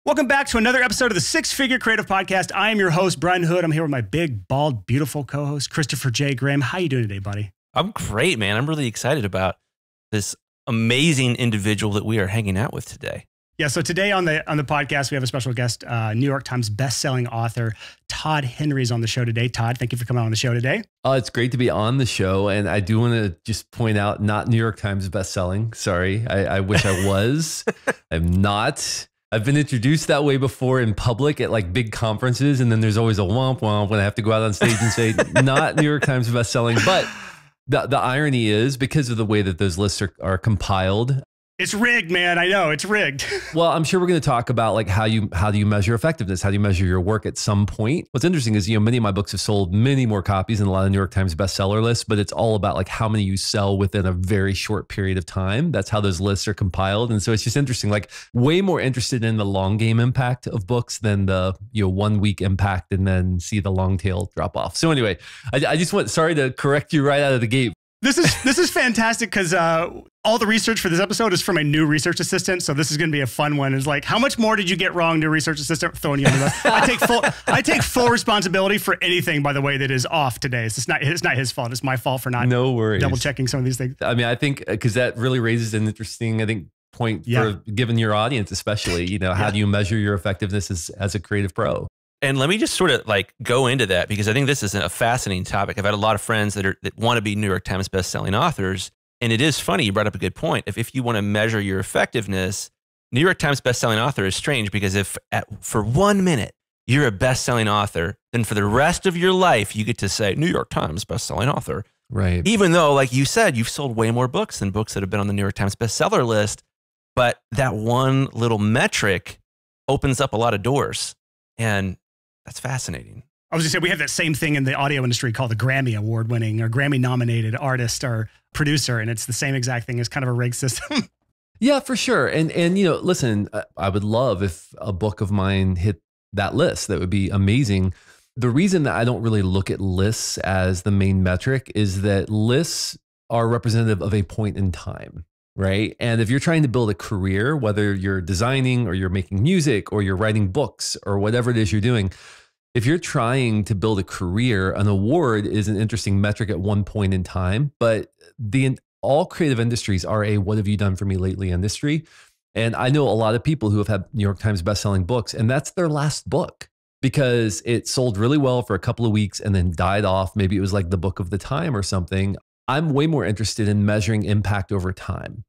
Welcome back to another episode of the Six Figure Creative Podcast. I am your host, Brian Hood. I'm here with my big, bald, beautiful co-host, Christopher J. Graham. How you doing today, buddy? I'm great, man. I'm really excited about this amazing individual that we are hanging out with today. Yeah, so today on the podcast, we have a special guest, New York Times bestselling author, Todd Henry is on the show today. Todd, thank you for coming on the show today. It's great to be on the show. And I do want to just point out, not New York Times bestselling. Sorry, I wish I was. I'm not. I've been introduced that way before in public at like big conferences. And then there's always a womp womp when I have to go out on stage and say, not New York Times bestselling. But the irony is, because of the way that those lists are compiled, it's rigged, man. I know it's rigged. Well, I'm sure we're going to talk about like how do you measure effectiveness? How do you measure your work at some point? What's interesting is, many of my books have sold many more copies than a lot of New York Times bestseller lists, but it's all about like how many you sell within a very short period of time. That's how those lists are compiled. And so it's just interesting, like way more interested in the long game impact of books than the 1 week impact and then see the long tail drop off. So anyway, I just sorry to correct you right out of the gate. This is fantastic because all the research for this episode is from a new research assistant. So this is going to be a fun one. It's like, how much more did you get wrong, new research assistant? Throwing you under the bus. I take full responsibility for anything, by the way, that is off today. It's not his fault. It's my fault for not double checking some of these things. I mean, I think because that really raises an interesting, point for giving your audience, especially, how do you measure your effectiveness as a creative pro? And let me just sort of like go into that, because I think this is a fascinating topic. I've had a lot of friends that want to be New York Times bestselling authors. And it is funny, you brought up a good point. If you want to measure your effectiveness, New York Times bestselling author is strange, because for 1 minute you're a bestselling author, then for the rest of your life you get to say New York Times bestselling author. Right. Even though, like you said, you've sold way more books than books that have been on the New York Times bestseller list. But that one little metric opens up a lot of doors. And that's fascinating. I was going to say, we have that same thing in the audio industry called the Grammy Award winning or Grammy nominated artist or producer. And it's the same exact thing. It's kind of a rigged system. Yeah, for sure. And listen, I would love if a book of mine hit that list. That would be amazing. The reason that I don't really look at lists as the main metric is that lists are representative of a point in time. Right. And if you're trying to build a career, whether you're designing or you're making music or you're writing books or whatever it is you're doing, if you're trying to build a career, an award is an interesting metric at one point in time. But all creative industries are a what have you done for me lately industry. And I know a lot of people who have had New York Times bestselling books, and that's their last book because it sold really well for a couple of weeks and then died off. Maybe it was like the book of the time or something. I'm way more interested in measuring impact over time.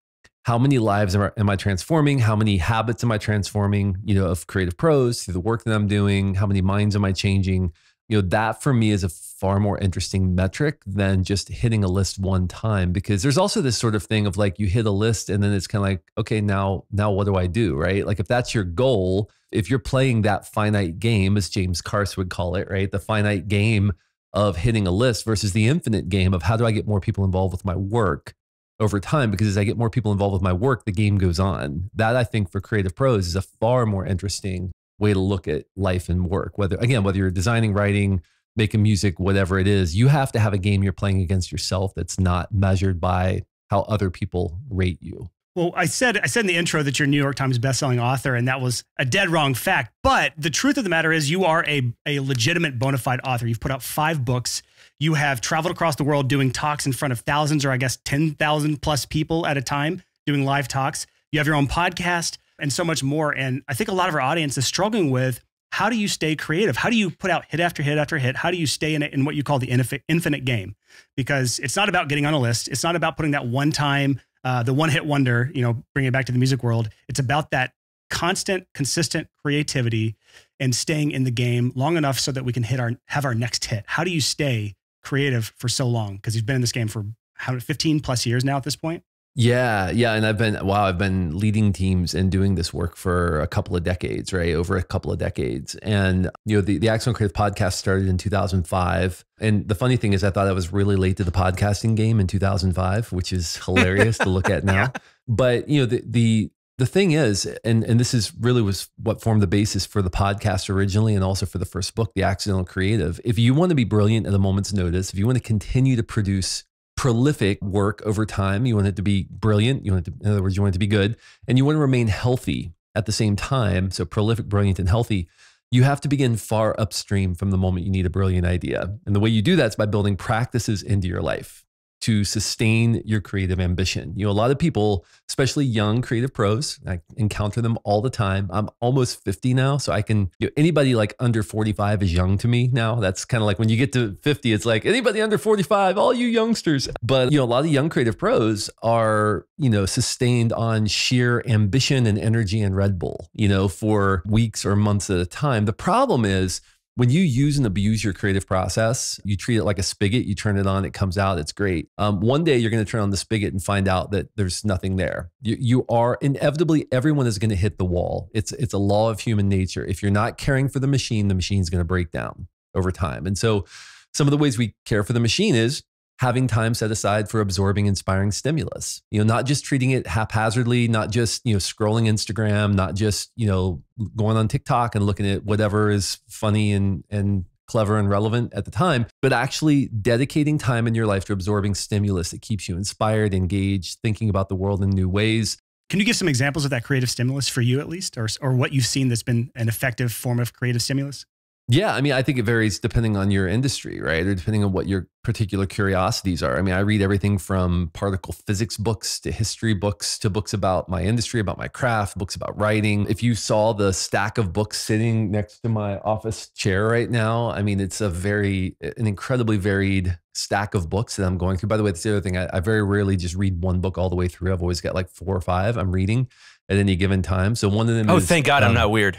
How many lives am I transforming? How many habits am I transforming, of creative pros through the work that I'm doing? How many minds am I changing? That for me is a far more interesting metric than just hitting a list one time, because there's also this sort of thing of like you hit a list and then it's kind of like, okay, now what do I do, right? Like if that's your goal, if you're playing that finite game, as James Carse would call it, right? The finite game of hitting a list versus the infinite game of how do I get more people involved with my work over time, because as I get more people involved with my work, the game goes on. That I think for creative pros is a far more interesting way to look at life and work. Whether you're designing, writing, making music, whatever it is, you have to have a game you're playing against yourself that's not measured by how other people rate you. Well, I said in the intro that you're a New York Times bestselling author, and that was a dead wrong fact. But the truth of the matter is you are a legitimate bona fide author. You've put out 5 books. You have traveled across the world doing talks in front of thousands, or I guess 10,000 plus people at a time, doing live talks. You have your own podcast and so much more. And I think a lot of our audience is struggling with, how do you stay creative? How do you put out hit after hit after hit? How do you stay in what you call the infinite game? Because it's not about getting on a list. It's not about putting that one time, the one hit wonder, bringing it back to the music world. It's about that constant, consistent creativity and staying in the game long enough so that we can have our next hit. How do you stay creative for so long? Because you've been in this game for 15 plus years now at this point. Yeah. And I've been leading teams and doing this work for a couple of decades, right? Over a couple of decades. And, the Excellent Creative Podcast started in 2005. And the funny thing is I thought I was really late to the podcasting game in 2005, which is hilarious to look at now. Yeah. But, the thing is, and this is really was what formed the basis for the podcast originally, and also for the first book, The Accidental Creative. If you want to be brilliant at a moment's notice, if you want to continue to produce prolific work over time, you want it to be brilliant, in other words, you want it to be good, and you want to remain healthy At the same time, so prolific, brilliant, and healthy, you have to begin far upstream from the moment you need a brilliant idea. And the way you do that is by building practices into your life to sustain your creative ambition. A lot of people, especially young creative pros, I encounter them all the time. I'm almost 50 now, so I can, anybody like under 45 is young to me now. That's kind of like when you get to 50, it's like anybody under 45, all you youngsters. But, a lot of young creative pros are, sustained on sheer ambition and energy and Red Bull, for weeks or months at a time. The problem is, when you use and abuse your creative process, you treat it like a spigot, you turn it on, it comes out, it's great. One day you're going to turn on the spigot and find out that there's nothing there. You are inevitably, everyone is going to hit the wall. It's a law of human nature. If you're not caring for the machine's going to break down over time. And so some of the ways we care for the machine is having time set aside for absorbing inspiring stimulus, not just treating it haphazardly, not just, scrolling Instagram, not just, going on TikTok and looking at whatever is funny and clever and relevant at the time, but actually dedicating time in your life to absorbing stimulus that keeps you inspired, engaged, thinking about the world in new ways. Can you give some examples of that creative stimulus for you at least, or what you've seen that's been an effective form of creative stimulus? Yeah, I think it varies depending on your industry, right? Or depending on what your particular curiosities are. I read everything from particle physics books to history books to books about my industry, about my craft, books about writing. If you saw the stack of books sitting next to my office chair right now, it's an incredibly varied stack of books that I'm going through. By the way, that's the other thing. I very rarely just read one book all the way through. I've always got like 4 or 5 I'm reading at any given time. So one of them is... thank God I'm not weird.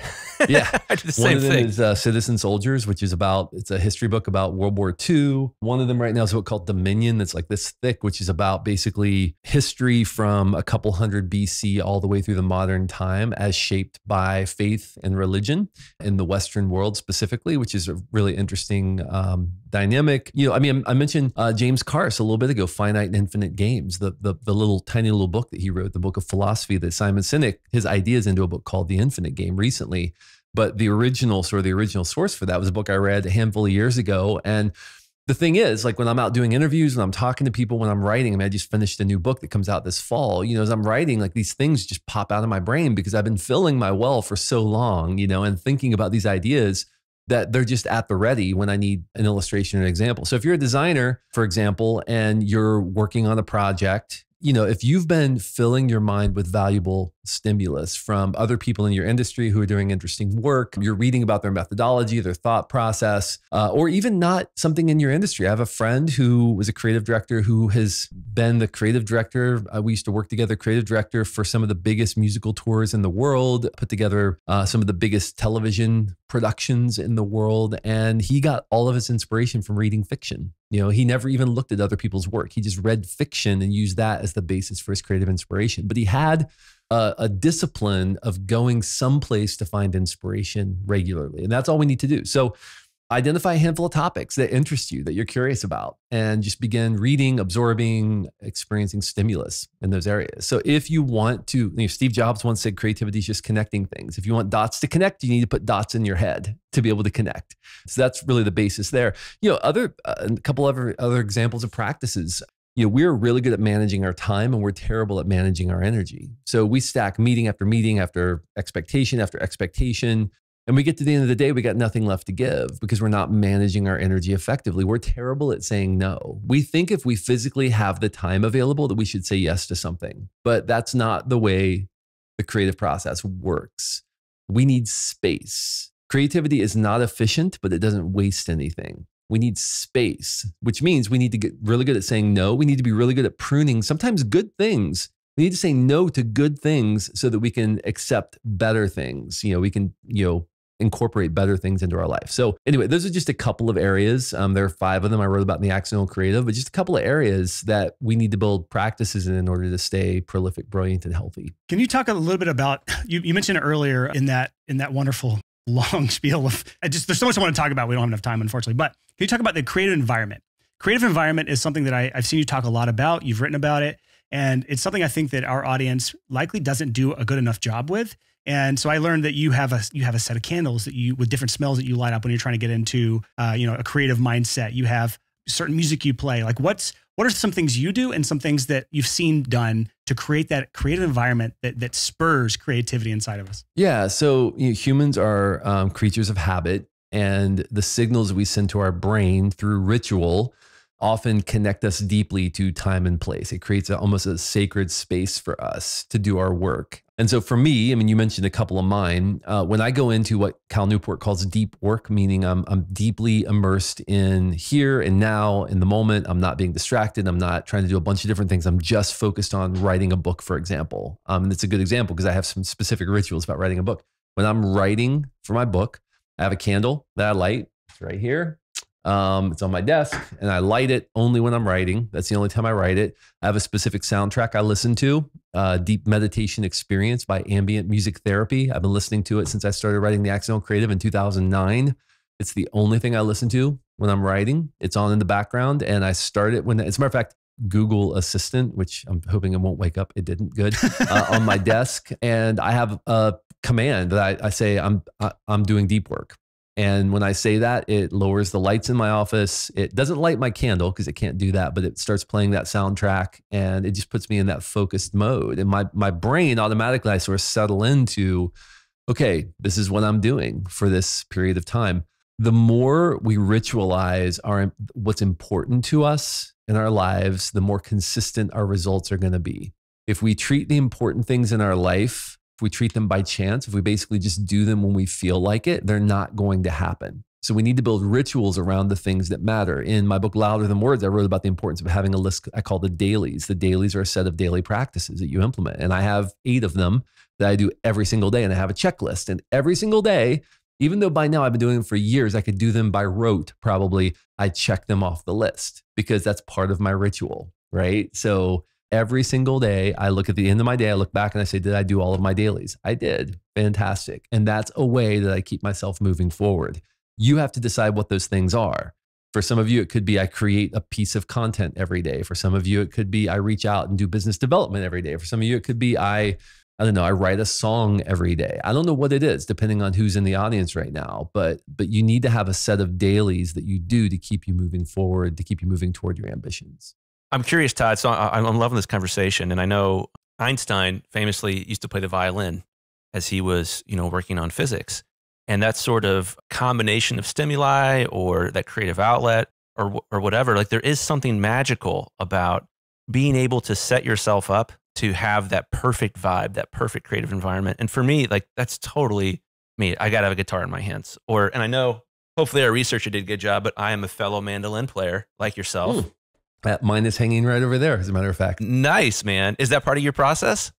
Yeah. I do the same thing. One of them is Citizen Soldiers, which is it's a history book about World War II. One of them right now is a book called Dominion that's like this thick, which is about basically history from a couple hundred BC all the way through the modern time as shaped by faith and religion in the Western world specifically, which is a really interesting dynamic. I mentioned James Carse a little bit ago, Finite and Infinite Games, the little tiny little book that he wrote, the book of philosophy that Simon Sinek, his ideas into a book called The Infinite Game recently. But the original source for that was a book I read a handful of years ago. And the thing is, like when I'm out doing interviews, when I'm talking to people, when I'm writing, I just finished a new book that comes out this fall, as I'm writing, like these things just pop out of my brain because I've been filling my well for so long, and thinking about these ideas that they're just at the ready when I need an illustration or an example. So if you're a designer, for example, and you're working on a project, if you've been filling your mind with valuable stimulus from other people in your industry who are doing interesting work, you're reading about their methodology, their thought process, or even not something in your industry. I have a friend who was a creative director who has been the creative director. We used to work together, creative director for some of the biggest musical tours in the world, put together some of the biggest television productions in the world. And he got all of his inspiration from reading fiction. He never even looked at other people's work. He just read fiction and used that as the basis for his creative inspiration. But he had a discipline of going someplace to find inspiration regularly. And that's all we need to do. So identify a handful of topics that interest you, that you're curious about, and just begin reading, absorbing, experiencing stimulus in those areas. So if you want to, Steve Jobs once said creativity is just connecting things. If you want dots to connect, you need to put dots in your head to be able to connect. So that's really the basis there. A couple other examples of practices. We're really good at managing our time and we're terrible at managing our energy. So we stack meeting after expectation after expectation. And we get to the end of the day, we got nothing left to give because we're not managing our energy effectively. We're terrible at saying no. We think if we physically have the time available that we should say yes to something, but that's not the way the creative process works. We need space. Creativity is not efficient, but it doesn't waste anything. We need space, which means we need to get really good at saying no. We need to be really good at pruning sometimes good things. We need to say no to good things so that we can accept better things. We can, incorporate better things into our life. So anyway, those are just a couple of areas. There are 5 of them I wrote about in the Accidental Creative, but just a couple of areas that we need to build practices in order to stay prolific, brilliant, and healthy. Can you talk a little bit about, you mentioned it earlier in that wonderful long spiel of, there's so much I want to talk about. We don't have enough time, unfortunately, but can you talk about the creative environment? Creative environment is something that I've seen you talk a lot about. You've written about it. And it's something I think that our audience likely doesn't do a good enough job with. And so I learned that you have a set of candles that with different smells that you light up when you're trying to get into, a creative mindset. You have certain music you play? Like what are some things you do and some things that you've seen done to create that creative environment that spurs creativity inside of us? Yeah. So humans are creatures of habit, and the signals we send to our brain through ritual often connect us deeply to time and place. It creates almost a sacred space for us to do our work. And so for me, I mean, you mentioned a couple of mine. When I go into what Cal Newport calls deep work, meaning I'm deeply immersed in here and now, in the moment. I'm not being distracted. I'm not trying to do a bunch of different things. I'm just focused on writing a book, for example. And it's a good example because I have some specific rituals about writing a book. When I'm writing for my book, I have a candle that I light. It's right here. It's on my desk, and I light it only when I'm writing. That's the only time I write it. I have a specific soundtrack I listen to, Deep Meditation Experience by Ambient Music Therapy. I've been listening to it since I started writing The Accidental Creative in 2009. It's the only thing I listen to when I'm writing. It's on in the background, and I start it when, as a matter of fact, Google Assistant, which I'm hoping it won't wake up. It didn't. Good. On my desk, and I have a command that I say I'm doing deep work. And when I say that, it lowers the lights in my office. It doesn't light my candle because it can't do that, but it starts playing that soundtrack, and it just puts me in that focused mode. And my brain automatically, I sort of settle into, okay, this is what I'm doing for this period of time. The more we ritualize what's important to us in our lives, the more consistent our results are going to be. If we treat the important things in our life, if we treat them by chance, if we basically just do them when we feel like it, they're not going to happen. So we need to build rituals around the things that matter. In my book, Louder Than Words, I wrote about the importance of having a list I call the dailies. The dailies are a set of daily practices that you implement. And I have 8 of them that I do every single day. And I have a checklist. And every single day, even though by now I've been doing them for years, I could do them by rote probably, I check them off the list because that's part of my ritual, right? So every single day, I look at the end of my day, I look back and I say, did I do all of my dailies? I did. Fantastic. And that's a way that I keep myself moving forward. You have to decide what those things are. For some of you, it could be I create a piece of content every day. For some of you, it could be I reach out and do business development every day. For some of you, it could be I don't know, I write a song every day. I don't know what it is, depending on who's in the audience right now, but you need to have a set of dailies that you do to keep you moving forward, to keep you moving toward your ambitions. I'm curious, Todd. So I'm loving this conversation, and I know Einstein famously used to play the violin as he was, working on physics, and that sort of combination of stimuli or that creative outlet or whatever. Like there is something magical about being able to set yourself up to have that perfect vibe, that perfect creative environment. And for me, like that's totally me. I got to have a guitar in my hands, and I know hopefully our researcher did a good job, but I am a fellow mandolin player like yourself. Mine is hanging right over there, as a matter of fact. Nice, man. Is that part of your process?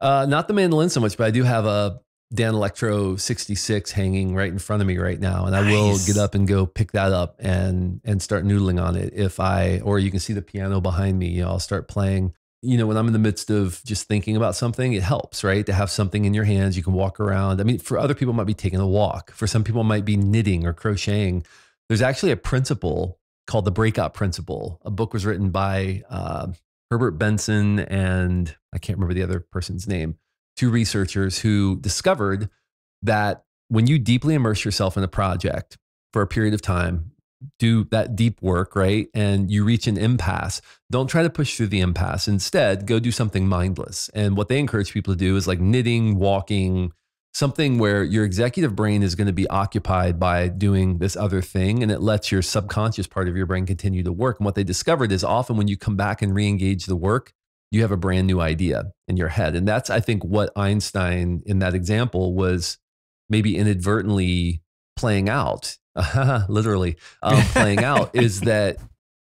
Not the mandolin so much, but I do have a Dan Electro 66 hanging right in front of me right now. And I will get up and go pick that up and start noodling on it. Or you can see the piano behind me, I'll start playing. When I'm in the midst of just thinking about something, it helps, right? To have something in your hands, you can walk around. I mean, for other people, it might be taking a walk. For some people, it might be knitting or crocheting. There's actually a principle called the Breakout Principle. A book was written by Herbert Benson and I can't remember the other person's name, 2 researchers who discovered that when you deeply immerse yourself in a project for a period of time, do that deep work, right? And you reach an impasse, don't try to push through the impasse. Instead, go do something mindless. And what they encourage people to do is like knitting, walking, something where your executive brain is going to be occupied by doing this other thing, and it lets your subconscious part of your brain continue to work. And what they discovered is often when you come back and re-engage the work, you have a brand new idea in your head. And that's, I think, what Einstein in that example was maybe inadvertently playing out, literally playing out, is that,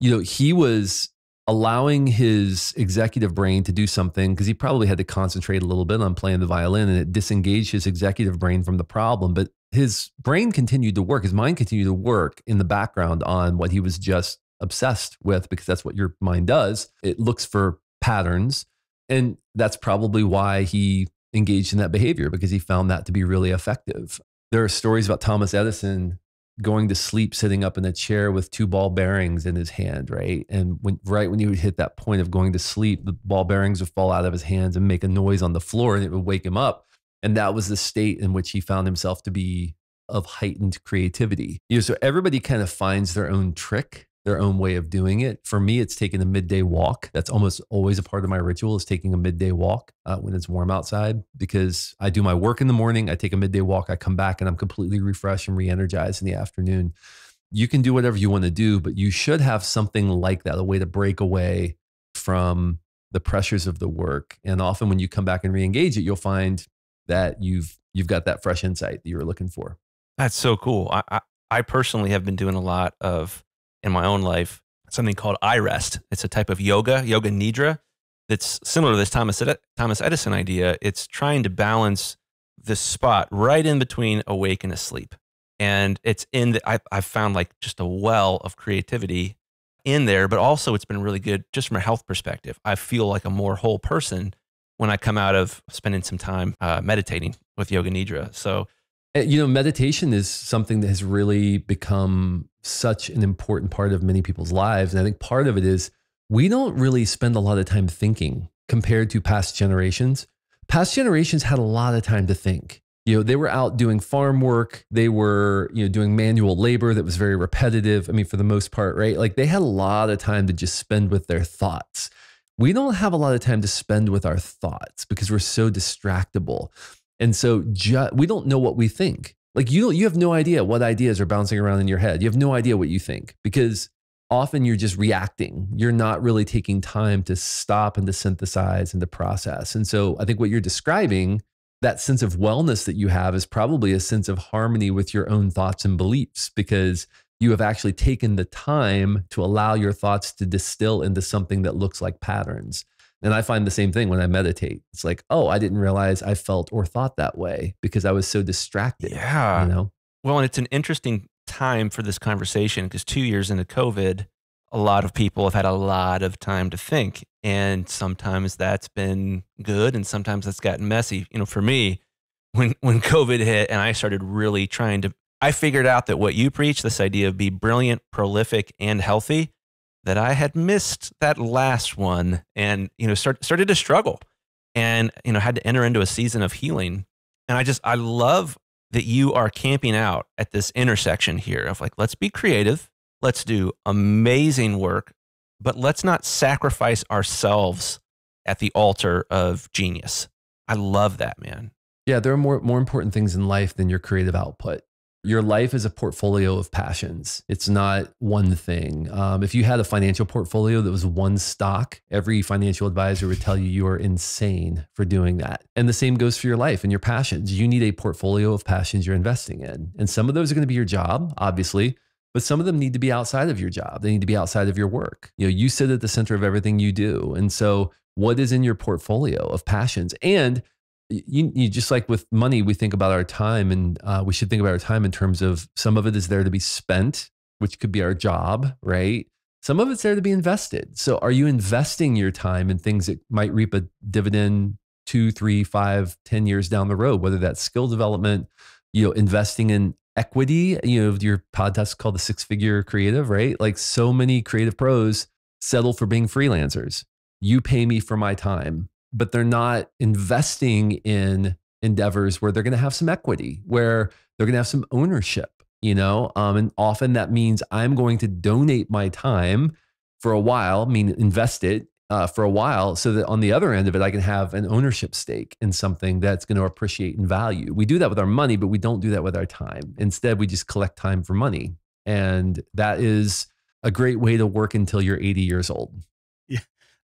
he was allowing his executive brain to do something because he probably had to concentrate a little bit on playing the violin, and it disengaged his executive brain from the problem. But his brain continued to work, his mind continued to work in the background on what he was just obsessed with, because that's what your mind does. It looks for patterns. And that's probably why he engaged in that behavior, because he found that to be really effective. There are stories about Thomas Edison going to sleep sitting up in a chair with 2 ball bearings in his hand, right? And when he would hit that point of going to sleep, the ball bearings would fall out of his hands and make a noise on the floor, and it would wake him up. And that was the state in which he found himself to be of heightened creativity. So everybody kind of finds their own trick their own way of doing it. For me, it's taking a midday walk. That's almost always a part of my ritual, is taking a midday walk when it's warm outside, because I do my work in the morning. I take a midday walk. I come back and I'm completely refreshed and re-energized in the afternoon. You can do whatever you want to do, but you should have something like that, a way to break away from the pressures of the work. And often when you come back and re-engage it, you'll find that you've got that fresh insight that you were looking for. That's so cool. I personally have been doing a lot of, in my own life, something called I rest. It's a type of yoga nidra, that's similar to this Thomas Edison idea. It's trying to balance this spot right in between awake and asleep. And it's I've found like just a well of creativity in there, but also it's been really good just from a health perspective. I feel like a more whole person when I come out of spending some time meditating with yoga nidra. So, meditation is something that has really become such an important part of many people's lives. And I think part of it is we don't really spend a lot of time thinking compared to past generations. Past generations had a lot of time to think. They were out doing farm work. They were, doing manual labor that was very repetitive. I mean, for the most part, right? Like they had a lot of time to just spend with their thoughts. We don't have a lot of time to spend with our thoughts because we're so distractible. And so we don't know what we think. Like you have no idea what ideas are bouncing around in your head. You have no idea what you think because often you're just reacting. You're not really taking time to stop and to synthesize and to process. And so I think what you're describing, that sense of wellness that you have, is probably a sense of harmony with your own thoughts and beliefs, because you have actually taken the time to allow your thoughts to distill into something that looks like patterns. And I find the same thing when I meditate. It's like, oh, I didn't realize I felt or thought that way because I was so distracted. Yeah. Well, and it's an interesting time for this conversation because 2 years into COVID, a lot of people have had a lot of time to think. And sometimes that's been good and sometimes that's gotten messy. For me, when COVID hit and I started really I figured out that what you preach, this idea of be brilliant, prolific, and healthy, that I had missed that last one and, started to struggle and, had to enter into a season of healing. And I love that you are camping out at this intersection here of like, let's be creative. Let's do amazing work, but let's not sacrifice ourselves at the altar of genius. I love that, man. Yeah, there are more important things in life than your creative output. Your life is a portfolio of passions. It's not one thing. If you had a financial portfolio that was one stock, every financial advisor would tell you you are insane for doing that. And the same goes for your life and your passions. You need a portfolio of passions you're investing in. And some of those are going to be your job, obviously, but some of them need to be outside of your job. They need to be outside of your work. You sit at the center of everything you do. And so what is in your portfolio of passions? And you just like with money, we think about our time, and we should think about our time in terms of some of it is there to be spent, which could be our job, right? Some of it's there to be invested. So are you investing your time in things that might reap a dividend 2, 3, 5, 10 years down the road, whether that's skill development, investing in equity, your podcast called The 6-Figure Creative, right? Like so many creative pros settle for being freelancers. You pay me for my time, but they're not investing in endeavors where they're going to have some equity, where they're going to have some ownership, and often that means I'm going to donate my time for a while, invest it for a while, so that on the other end of it, I can have an ownership stake in something that's going to appreciate in value. We do that with our money, but we don't do that with our time. Instead, we just collect time for money. And that is a great way to work until you're 80 years old.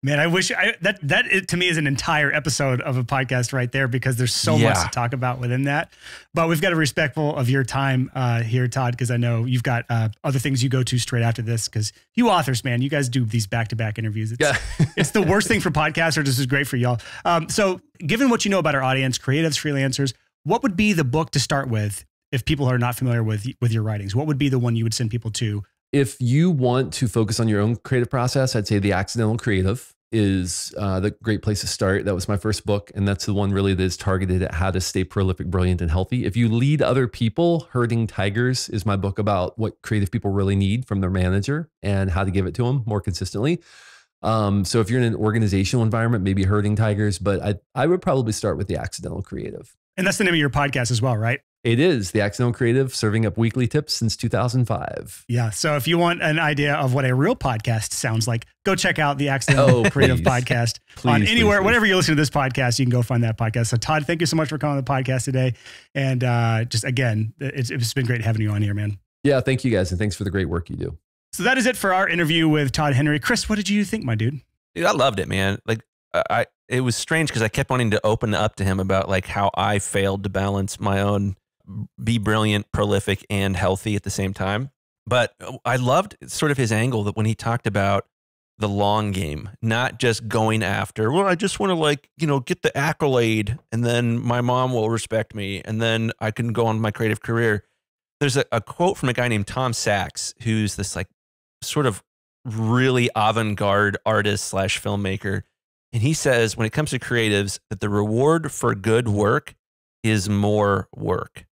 Man, I wish that to me is an entire episode of a podcast right there, because there's so much to talk about within that. But we've got to be respectful of your time here, Todd, because I know you've got other things you go to straight after this, because you authors, man, you guys do these back-to-back interviews. It's the worst thing for podcasters. This is great for y'all. So given what you know about our audience, creatives, freelancers, what would be the book to start with if people are not familiar with your writings? What would be the one you would send people to? If you want to focus on your own creative process, I'd say The Accidental Creative is the great place to start. That was my first book, and that's the one really that is targeted at how to stay prolific, brilliant, and healthy. If you lead other people, Herding Tigers is my book about what creative people really need from their manager and how to give it to them more consistently. So if you're in an organizational environment, maybe Herding Tigers, but I would probably start with The Accidental Creative. And that's the name of your podcast as well, right? It is the Accidental Creative, serving up weekly tips since 2005. Yeah. So if you want an idea of what a real podcast sounds like, go check out the Accidental Creative podcast on anywhere, whenever you listen to this podcast, you can go find that podcast. So Todd, thank you so much for coming on the podcast today. And just again, it's been great having you on here, man. Yeah. Thank you guys. And thanks for the great work you do. So that is it for our interview with Todd Henry. Chris, what did you think, my dude? Dude, I loved it, man. Like it was strange because I kept wanting to open up to him about like how I failed to balance my own be brilliant, prolific, and healthy at the same time. But I loved sort of his angle that when he talked about the long game, not just going after, well, I just want to like, get the accolade and then my mom will respect me and then I can go on my creative career. There's a quote from a guy named Tom Sachs, who's this like sort of really avant-garde artist / filmmaker. And he says, when it comes to creatives, that the reward for good work is more work.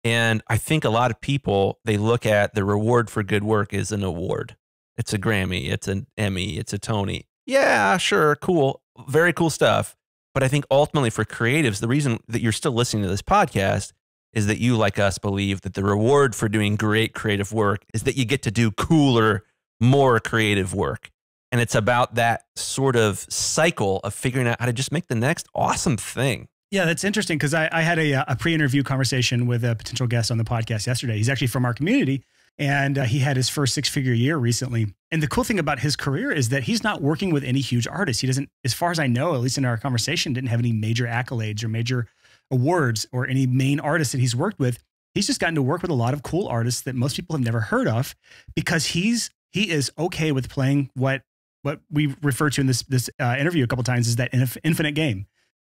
And I think a lot of people, they look at the reward for good work as an award. It's a Grammy, it's an Emmy, it's a Tony. Yeah, sure, cool, very cool stuff. But I think ultimately for creatives, the reason that you're still listening to this podcast is that you, like us, believe that the reward for doing great creative work is that you get to do cooler, more creative work. And it's about that sort of cycle of figuring out how to just make the next awesome thing. Yeah, that's interesting because I had a pre-interview conversation with a potential guest on the podcast yesterday. He's actually from our community, and he had his first 6-figure year recently. And the cool thing about his career is that he's not working with any huge artists. He doesn't, as far as I know, at least in our conversation, didn't have any major accolades or major awards or any main artists that he's worked with. He's just gotten to work with a lot of cool artists that most people have never heard of because he is okay with playing what we refer to in this interview a couple of times is that infinite game.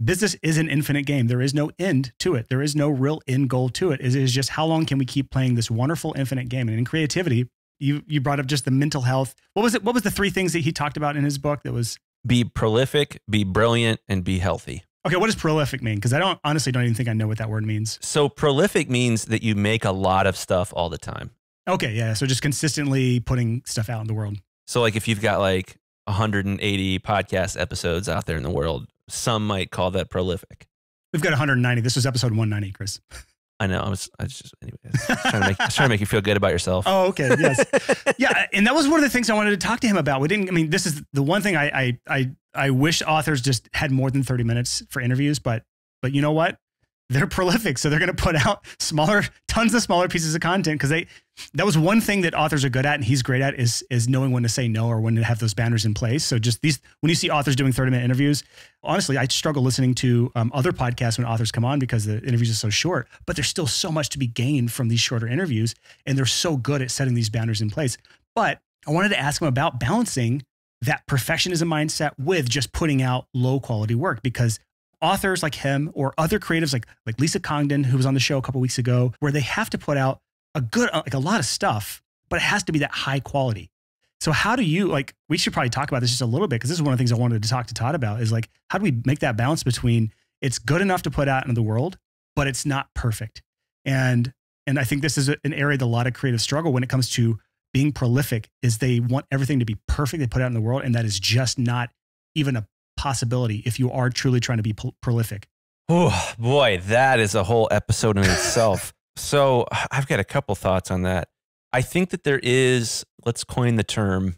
Business is an infinite game. There is no end to it. There is no real end goal to it. It is just how long can we keep playing this wonderful infinite game? And in creativity, you brought up just the mental health. What was it? What was the 3 things that he talked about in his book? That was be prolific, be brilliant, and be healthy. Okay, what does prolific mean? Because I honestly don't even think I know what that word means. So prolific means that you make a lot of stuff all the time. Okay, yeah. So just consistently putting stuff out in the world. So like if you've got like 180 podcast episodes out there in the world, some might call that prolific. We've got 190. This was episode 190, Chris. I know. I was trying to make you feel good about yourself. Oh, okay. Yes. Yeah. And that was one of the things I wanted to talk to him about. This is the one thing I wish authors just had more than 30 minutes for interviews, but you know what? They're prolific. So they're going to put out tons of smaller pieces of content because that was one thing that authors are good at and he's great at is knowing when to say no or when to have those boundaries in place. So just when you see authors doing 30-minute interviews, honestly, I struggle listening to other podcasts when authors come on because the interviews are so short, but there's still so much to be gained from these shorter interviews. And they're so good at setting these boundaries in place. But I wanted to ask him about balancing that perfectionism mindset with just putting out low quality work because authors like him or other creatives like Lisa Congdon, who was on the show a couple of weeks ago, where they have to put out a lot of stuff, but it has to be that high quality. So how do you we should probably talk about this just a little bit because this is one of the things I wanted to talk to Todd about is how do we make that balance between it's good enough to put out into the world, but it's not perfect. And I think this is an area that a lot of creatives struggle when it comes to being prolific is they want everything to be perfect they put out in the world. And that is just not even a possibility if you are truly trying to be prolific. Oh boy, that is a whole episode in itself. So I've got a couple thoughts on that. I think that there is, let's coin the term,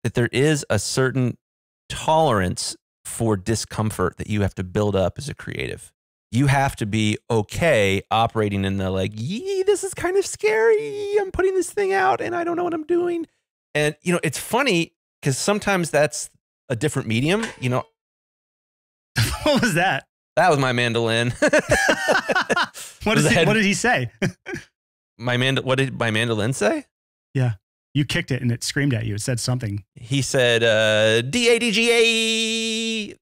that there is a certain tolerance for discomfort that you have to build up as a creative. You have to be okay operating in the this is kind of scary. I'm putting this thing out and I don't know what I'm doing. And, it's funny because sometimes that's a different medium, What was that? That was my mandolin. What did he say? What did my mandolin say? Yeah. You kicked it and it screamed at you. It said something. He said, DADGA.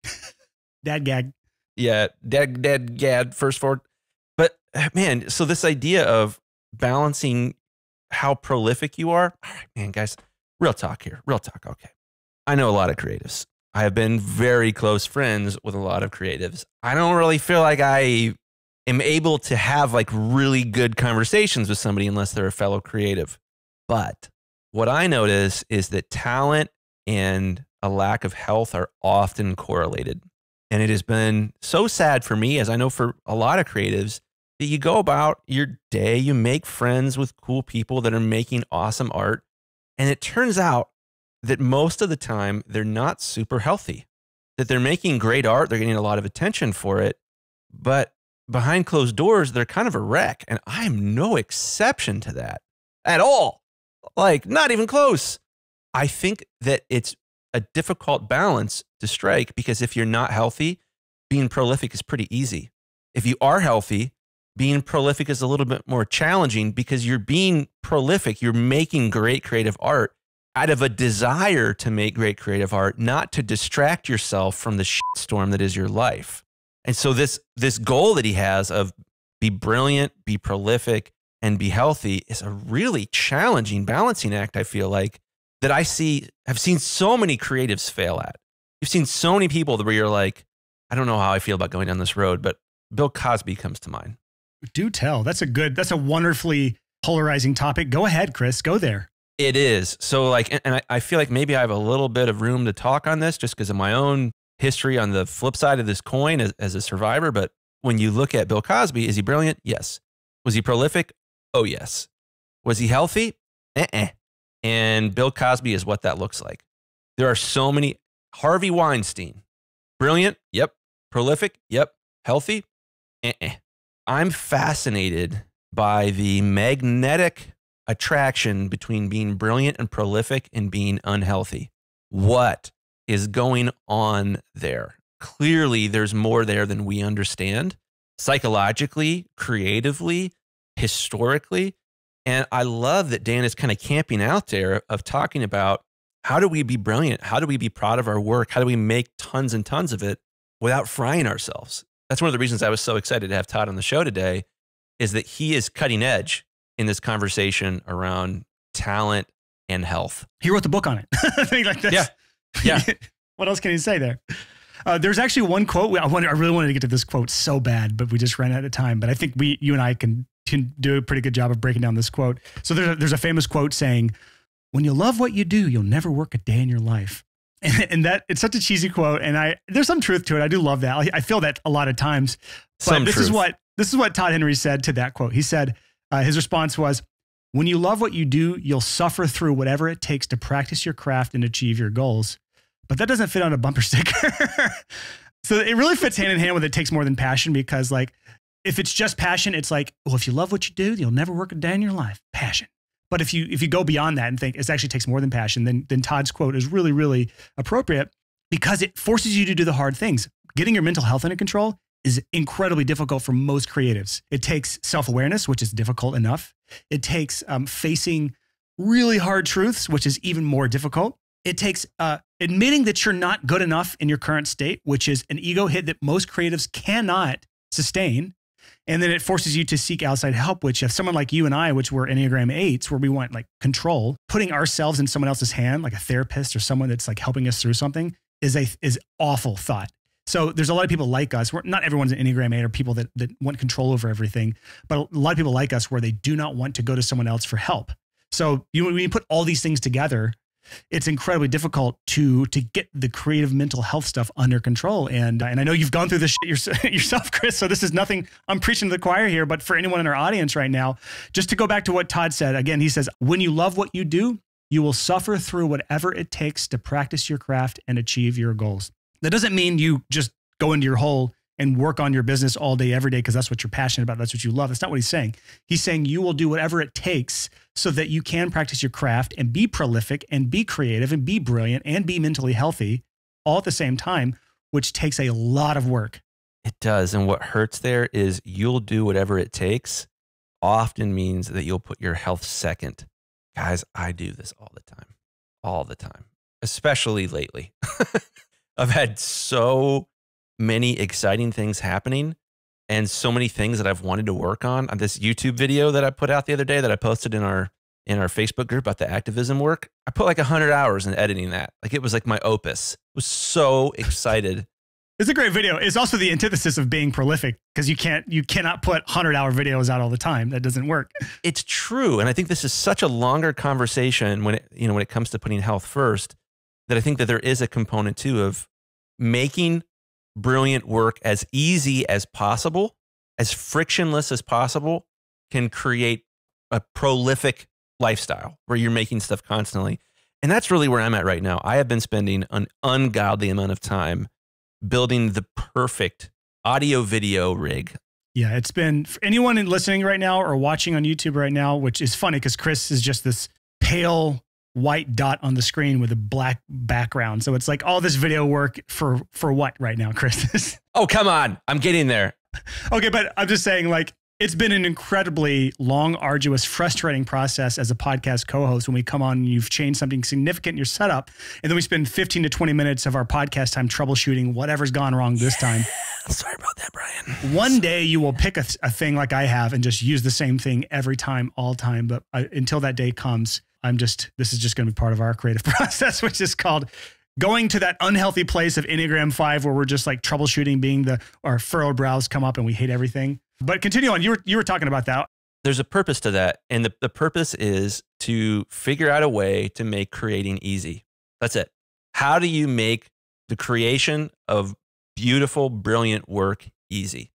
Dad gag. Yeah. Dad gad first forward. But man, so this idea of balancing how prolific you are. All right, man, guys, real talk here. Real talk. Okay. I know a lot of creatives. I have been very close friends with a lot of creatives. I don't really feel like I am able to have really good conversations with somebody unless they're a fellow creative. But what I notice is that talent and a lack of health are often correlated. And it has been so sad for me, as I know for a lot of creatives, that you go about your day, you make friends with cool people that are making awesome art. And it turns out that most of the time they're not super healthy, that they're making great art. They're getting a lot of attention for it, but behind closed doors, they're kind of a wreck. And I'm no exception to that at all. Like, not even close. I think that it's a difficult balance to strike, because if you're not healthy, being prolific is pretty easy. If you are healthy, being prolific is a little bit more challenging, because you're being prolific. You're making great creative art out of a desire to make great creative art, not to distract yourself from the shitstorm that is your life. And so this goal that he has of be brilliant, be prolific, and be healthy is a really challenging balancing act, I feel like, that I've seen so many creatives fail at. You've seen so many people where you're like, I don't know how I feel about going down this road, but Bill Cosby comes to mind. Do tell. That's a wonderfully polarizing topic. Go ahead, Chris. Go there. It is. So like, and I feel like maybe I have a little bit of room to talk on this just because of my own history on the flip side of this coin as a survivor. But when you look at Bill Cosby, is he brilliant? Yes. Was he prolific? Oh, yes. Was he healthy? And Bill Cosby is what that looks like. There are so many. Harvey Weinstein, brilliant. Yep. Prolific. Yep. Healthy. I'm fascinated by the magnetic attraction between being brilliant and prolific and being unhealthy. What is going on there? Clearly, there's more there than we understand, psychologically, creatively, historically. And I love that Dan is kind of camping out there of talking about how do we be brilliant? How do we be proud of our work? How do we make tons and tons of it without frying ourselves? That's one of the reasons I was so excited to have Todd on the show today, is that he is cutting edge in this conversation around talent and health. He wrote the book on it. I think like this. Yeah. What else can you say there? There's actually one quote. I really wanted to get to this quote so bad, but we just ran out of time. But I think you and I can do a pretty good job of breaking down this quote. So there's a famous quote saying, "When you love what you do, you'll never work a day in your life." And that it's such a cheesy quote, and there's some truth to it. I do love that. I feel that a lot of times. But this is what Todd Henry said to that quote. He said his response was, "When you love what you do, you'll suffer through whatever it takes to practice your craft and achieve your goals." But that doesn't fit on a bumper sticker. So it really fits hand in hand with "it takes more than passion," because like if it's just passion, it's like, well, if you love what you do, you'll never work a day in your life. Passion. But if you go beyond that and think it actually takes more than passion, then Todd's quote is really, really appropriate, because it forces you to do the hard things. Getting your mental health under control is incredibly difficult for most creatives. It takes self-awareness, which is difficult enough. It takes facing really hard truths, which is even more difficult. It takes admitting that you're not good enough in your current state, which is an ego hit that most creatives cannot sustain. And then it forces you to seek outside help, which if someone like you and I, which we're Enneagram 8s, where we want like control, putting ourselves in someone else's hand, like a therapist or someone that's like helping us through something, is awful thought. So there's a lot of people like us. Not everyone's an Enneagram 8 or people that want control over everything, but a lot of people like us where they do not want to go to someone else for help. So when you put all these things together, it's incredibly difficult to get the creative mental health stuff under control. And I know you've gone through this shit yourself, Chris, so this is nothing, I'm preaching to the choir here, but for anyone in our audience right now, just to go back to what Todd said, again, he says, when you love what you do, you will suffer through whatever it takes to practice your craft and achieve your goals. That doesn't mean you just go into your hole and work on your business all day, every day, because that's what you're passionate about. That's what you love. That's not what he's saying. He's saying you will do whatever it takes so that you can practice your craft and be prolific and be creative and be brilliant and be mentally healthy all at the same time, which takes a lot of work. It does. And what hurts there is you'll do whatever it takes often means that you'll put your health second. Guys, I do this all the time, especially lately. I've had so many exciting things happening and so many things that I've wanted to work on. This YouTube video that I put out the other day that I posted in our Facebook group about the activism work, I put like 100 hours in editing that. Like it was like my opus. I was so excited. It's a great video. It's also the antithesis of being prolific, because you cannot put 100-hour videos out all the time. That doesn't work. It's true. And I think this is such a longer conversation when it comes to putting health first, that I think that there is a component too of making brilliant work as easy as possible as frictionless as possible can create a prolific lifestyle where you're making stuff constantly. And that's really where I'm at right now. I have been spending an ungodly amount of time building the perfect audio video rig. Yeah, it's been, for anyone listening right now or watching on YouTube right now, which is funny because Chris is just this pale white dot on the screen with a black background. So it's like all this video work for what right now, Chris? Oh, come on. I'm getting there. Okay, but I'm just saying, like, it's been an incredibly long, arduous, frustrating process as a podcast co-host when we come on and you've changed something significant in your setup. And then we spend 15 to 20 minutes of our podcast time troubleshooting whatever's gone wrong this time. Sorry about that, Brian. One day you will pick a thing like I have and just use the same thing every time, all time. But until that day comes, this is just going to be part of our creative process, which is called going to that unhealthy place of Enneagram 5 where we're just like troubleshooting our furrowed brows come up and we hate everything. But continue on. You were talking about that. There's a purpose to that. And the purpose is to figure out a way to make creating easy. That's it. How do you make the creation of beautiful, brilliant work easy?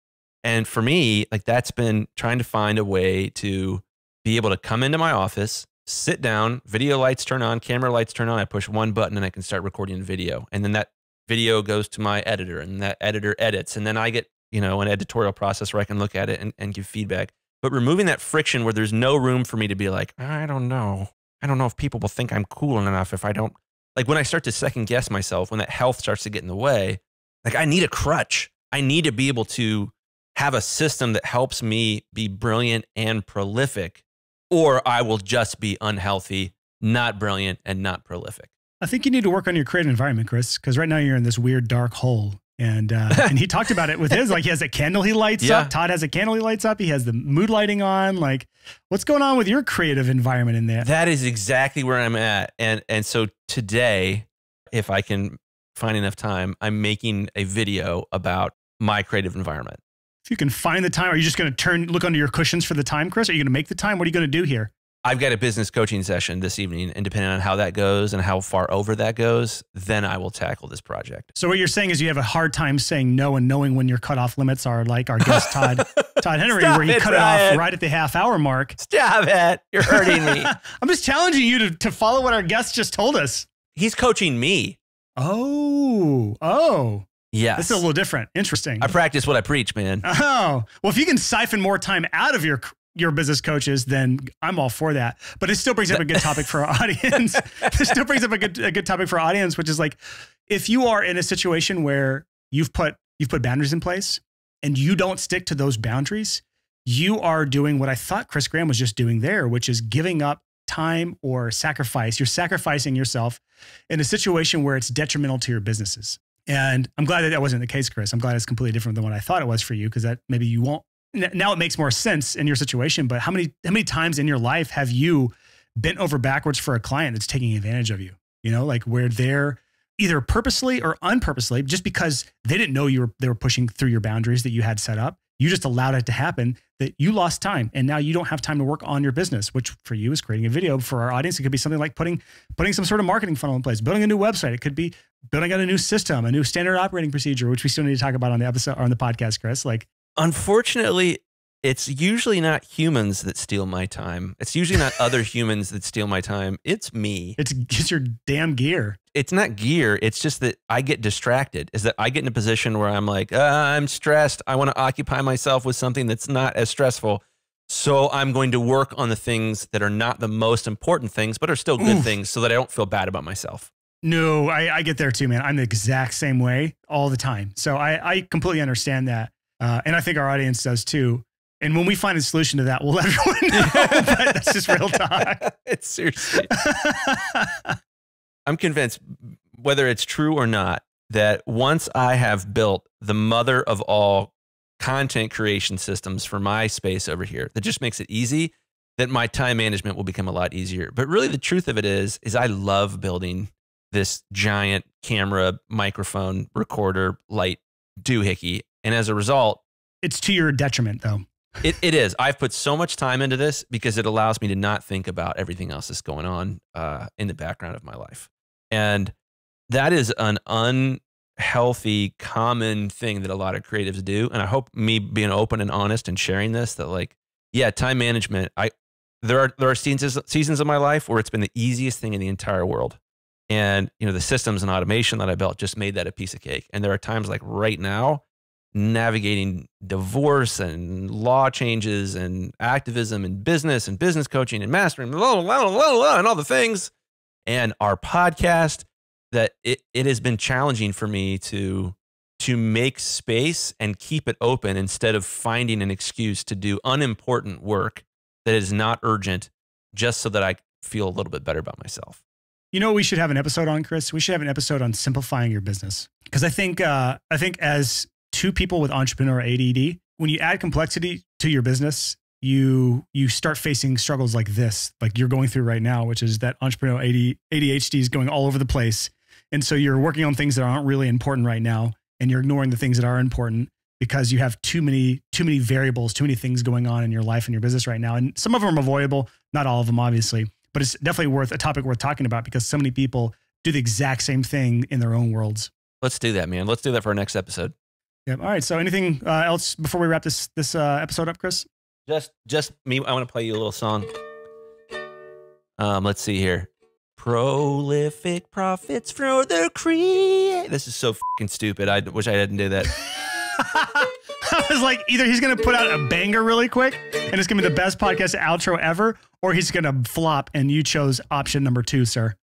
And for me, like that's been trying to find a way to be able to come into my office, sit down, video lights turn on, camera lights turn on. I push one button and I can start recording video. And then that video goes to my editor and that editor edits. And then I get an editorial process where I can look at it and give feedback. But removing that friction where there's no room for me to be like, I don't know if people will think I'm cool enough if I don't, like when I start to second guess myself, when that health starts to get in the way, like I need a crutch. I need to be able to have a system that helps me be brilliant and prolific, or I will just be unhealthy, not brilliant, and not prolific. I think you need to work on your creative environment, Chris, because right now you're in this weird dark hole. And he talked about it with his, like he has a candle he lights up. Todd has a candle he lights up. He has the mood lighting on. Like, what's going on with your creative environment in there? That is exactly where I'm at. And so today, if I can find enough time, I'm making a video about my creative environment. If you can find the time, are you just going to look under your cushions for the time, Chris? Are you going to make the time? What are you going to do here? I've got a business coaching session this evening, and depending on how that goes and how far over that goes, then I will tackle this project. So what you're saying is you have a hard time saying no and knowing when your cutoff limits are, like our guest Todd Henry, where he cut it off right at the half-hour mark. Stop it. You're hurting me. I'm just challenging you to follow what our guest just told us. He's coaching me. Oh. Yes. This is a little different. Interesting. I practice what I preach, man. Oh. Well, if you can siphon more time out of your business coaches, then I'm all for that. But it still brings up a good topic for our audience. It still brings up a good topic for our audience, which is like, if you are in a situation where you've put boundaries in place and you don't stick to those boundaries, you are doing what I thought Chris Graham was just doing there, which is giving up time or sacrifice. You're sacrificing yourself in a situation where it's detrimental to your businesses. And I'm glad that wasn't the case, Chris. I'm glad it's completely different than what I thought it was for you, because that maybe you won't. Now it makes more sense in your situation, but how many times in your life have you bent over backwards for a client that's taking advantage of you? Like where they're either purposely or unpurposely, just because they didn't know they were pushing through your boundaries that you had set up. You just allowed it to happen, that you lost time, and now you don't have time to work on your business, which for you is creating a video. For our audience, it could be something like putting some sort of marketing funnel in place, building a new website. It could be building out a new system, a new standard operating procedure, which we still need to talk about on the episode or on the podcast, Chris. Like, unfortunately, it's usually not humans that steal my time. It's usually not other humans that steal my time. It's me. It's your damn gear. It's not gear. It's just that I get distracted. Is that I get in a position where I'm like, I'm stressed. I want to occupy myself with something that's not as stressful. So I'm going to work on the things that are not the most important things, but are still good things, so that I don't feel bad about myself. No, I get there too, man. I'm the exact same way all the time. So I completely understand that. And I think our audience does too. And when we find a solution to that, we'll let everyone know. But that's just real talk. It's seriously. I'm convinced, whether it's true or not, that once I have built the mother of all content creation systems for my space over here, that just makes it easy, that my time management will become a lot easier. But really the truth of it is I love building this giant camera, microphone, recorder, light doohickey. And as a result, it's to your detriment though. It is. I've put so much time into this because it allows me to not think about everything else that's going on in the background of my life. And that is an healthy, common thing that a lot of creatives do. And I hope me being open and honest and sharing this, that like, yeah, time management, there are seasons of my life where it's been the easiest thing in the entire world. And, you know, the systems and automation that I built just made that a piece of cake. And there are times like right now, navigating divorce and law changes and activism and business coaching and mastering, and all the things. And our podcast, that it has been challenging for me to make space and keep it open instead of finding an excuse to do unimportant work that is not urgent, just so that I feel a little bit better about myself. You know what we should have an episode on, Chris? We should have an episode on simplifying your business. Because I think as two people with entrepreneur ADD, when you add complexity to your business, you start facing struggles like this, like you're going through right now, which is that entrepreneur ADHD is going all over the place. And so you're working on things that aren't really important right now, and you're ignoring the things that are important because you have too many variables, too many things going on in your life and your business right now. And some of them are avoidable, not all of them, obviously, but it's definitely a topic worth talking about because so many people do the exact same thing in their own worlds. Let's do that, man. Let's do that for our next episode. Yeah. All right. So anything else before we wrap this episode up, Chris? Just me. I want to play you a little song. Let's see here. Prolific profits for the create. This is so fucking stupid. I wish I didn't do that. I was like, either he's going to put out a banger really quick and it's going to be the best podcast outro ever, or he's going to flop, and you chose option number 2, sir.